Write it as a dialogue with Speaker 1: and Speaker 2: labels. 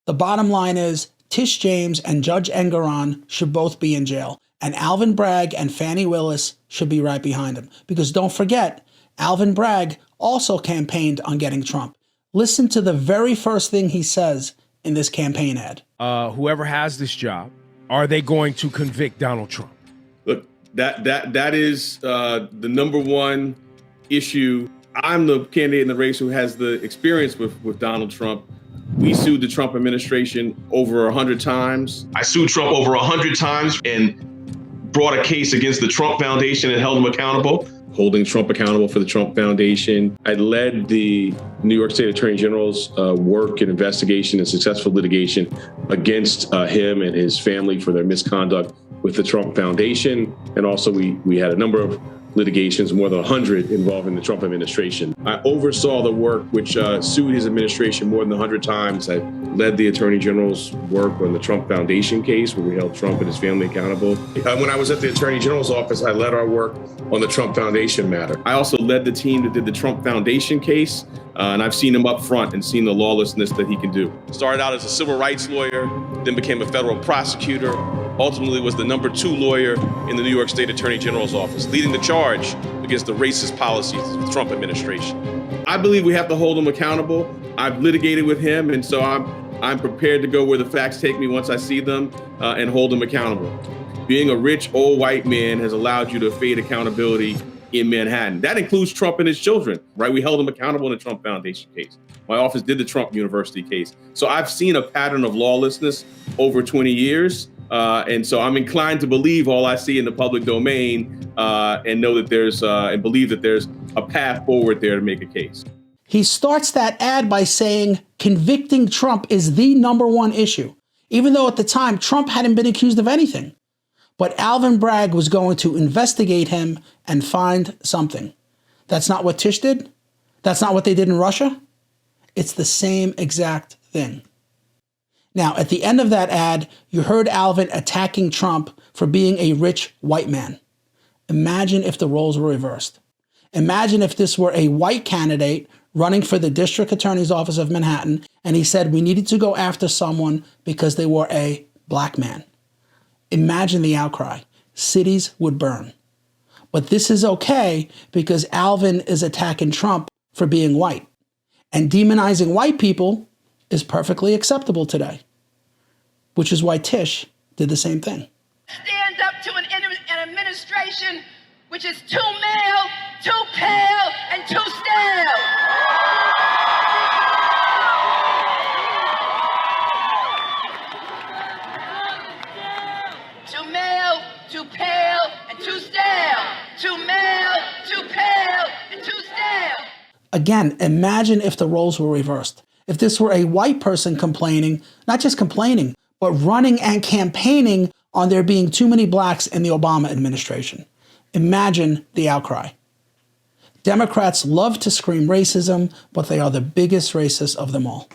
Speaker 1: The bottom line is Tish James and Judge Engoron should both be in jail, and Alvin Bragg and Fani Willis should be right behind him. Because don't forget, Alvin Bragg also campaigned on getting Trump. Listen to the very first thing he says in this campaign ad.
Speaker 2: Whoever has this job, are they going to convict Donald Trump?
Speaker 3: Look, that is the number one issue. I'm the candidate in the race who has the experience with Donald Trump. We sued the Trump administration over 100 times.
Speaker 4: I sued Trump over 100 times and brought a case against the Trump Foundation and held him accountable.
Speaker 3: Holding Trump accountable for the Trump Foundation. I led the New York State Attorney General's work and investigation and successful litigation against him and his family for their misconduct with the Trump Foundation. And also we had a number of litigations, more than 100 involving the Trump administration. I oversaw the work which sued his administration more than 100 times. I led the Attorney General's work on the Trump Foundation case where we held Trump and his family accountable. When I was at the Attorney General's office, I led our work on the Trump Foundation matter. I also led the team that did the Trump Foundation case, and I've seen him up front and seen the lawlessness that he can do. Started out as a civil rights lawyer, then became a federal prosecutor, ultimately was the #2 lawyer in the New York State Attorney General's office, leading the charge against the racist policies of the Trump administration. I believe we have to hold him accountable. I've litigated with him, and so I'm prepared to go where the facts take me once I see them and hold him accountable. Being a rich, old white man has allowed you to evade accountability in Manhattan. That includes Trump and his children, right? We held him accountable in the Trump Foundation case. My office did the Trump University case. So I've seen a pattern of lawlessness over 20 years. And so I'm inclined to believe all I see in the public domain and know that and believe that there's a path forward there to make a case.
Speaker 1: He starts that ad by saying convicting Trump is the #1 issue, even though at the time Trump hadn't been accused of anything. But Alvin Bragg was going to investigate him and find something. That's not what Tish did? That's not what they did in Russia? It's the same exact thing. Now, at the end of that ad, you heard Alvin attacking Trump for being a rich white man. Imagine if the roles were reversed. Imagine if this were a white candidate running for the district attorney's office of Manhattan, and he said we needed to go after someone because they were a black man. Imagine the outcry. Cities would burn. But this is okay because Alvin is attacking Trump for being white. And demonizing white people is perfectly acceptable today, which is why Tish did the same thing.
Speaker 5: Stand up to an administration which is too male, too pale, and too stale. Too male, too pale, and too stale. Too male, too pale, and too stale.
Speaker 1: Again, imagine if the roles were reversed. If this were a white person complaining, not just complaining, but running and campaigning on there being too many blacks in the Obama administration. Imagine the outcry. Democrats love to scream racism, but they are the biggest racists of them all.